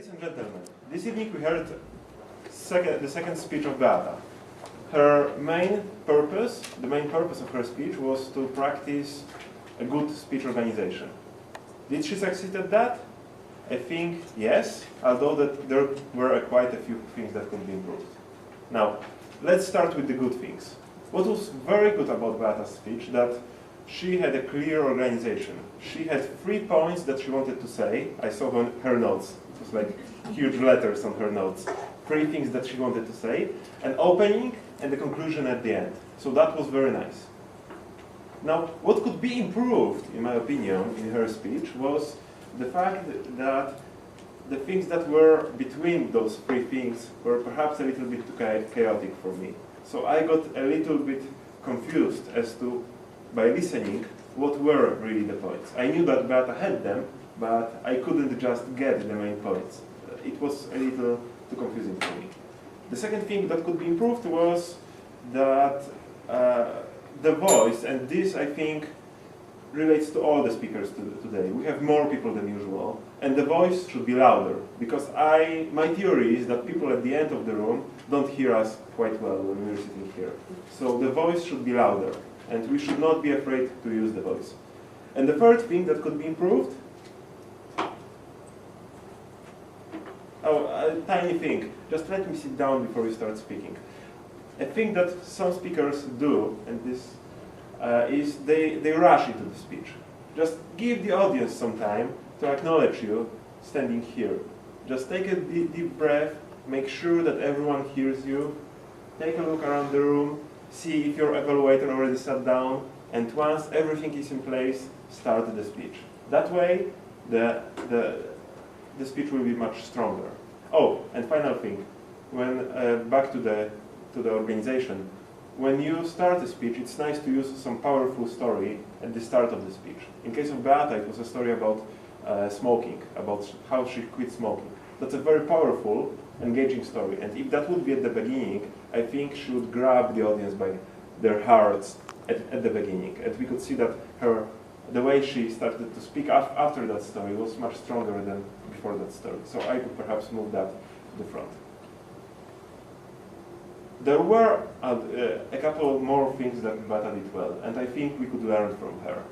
Ladies and gentlemen, this evening we heard the second speech of Beata. Her main purpose, the main purpose of her speech was to practice a good speech organization. Did she succeed at that? I think yes, although there were quite a few things that could be improved. Now, let's start with the good things. What was very good about Beata's speech, that she had a clear organization. She had 3 points that she wanted to say. I saw her notes. It was like huge letters on her notes. 3 things that she wanted to say, an opening and a conclusion at the end. So that was very nice. Now, what could be improved, in my opinion, in her speech was the fact that the things that were between those 3 things were perhaps a little bit too chaotic for me. So I got a little bit confused as to, by listening, what were really the points. I knew that Beata had them, but I couldn't just get the main points. It was a little too confusing for me. The second thing that could be improved was that the voice, and this I think relates to all the speakers today. We have more people than usual, and the voice should be louder, because my theory is that people at the end of the room don't hear us quite well when we're sitting here. So the voice should be louder, and we should not be afraid to use the voice. And the third thing that could be improved, a tiny thing, just let me sit down before you start speaking. A thing that some speakers do, and this is they rush into the speech. Just give the audience some time to acknowledge you standing here. Just take a deep breath, make sure that everyone hears you, take a look around the room, see if your evaluator already sat down, and once everything is in place, start the speech. That way, the speech will be much stronger. Oh, and final thing, when back to the organization, when you start a speech, it's nice to use some powerful story at the start of the speech. In case of Beata, it was a story about smoking, about how she quit smoking. That's a very powerful, engaging story. And if that would be at the beginning, I think she would grab the audience by their hearts at the beginning. And we could see that the way she started to speak after that story was much stronger than before that story. So I could perhaps move that to the front. There were a couple more things that Beata did well, and I think we could learn from her.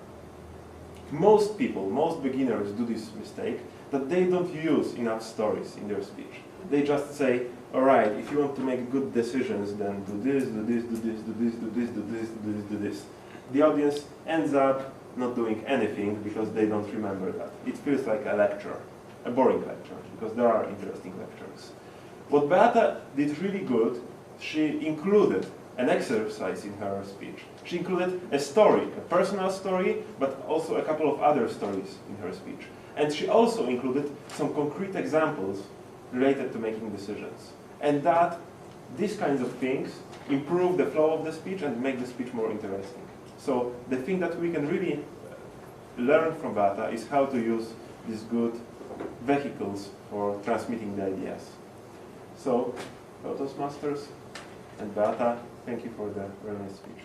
Most people, most beginners do this mistake, that they don't use enough stories in their speech. They just say, all right, if you want to make good decisions, then do this, do this, do this, do this, do this, do this, do this, do this. The audience ends up not doing anything because they don't remember that. It feels like a lecture, a boring lecture, because there are interesting lectures. What Beata did really good, she included an exercise in her speech. She included a story, a personal story, but also a couple of other stories in her speech. And she also included some concrete examples related to making decisions. And these kinds of things improve the flow of the speech and make the speech more interesting. So the thing that we can really learn from Beata is how to use these good vehicles for transmitting the ideas. So, Toastmasters and Beata, thank you for the very nice speech.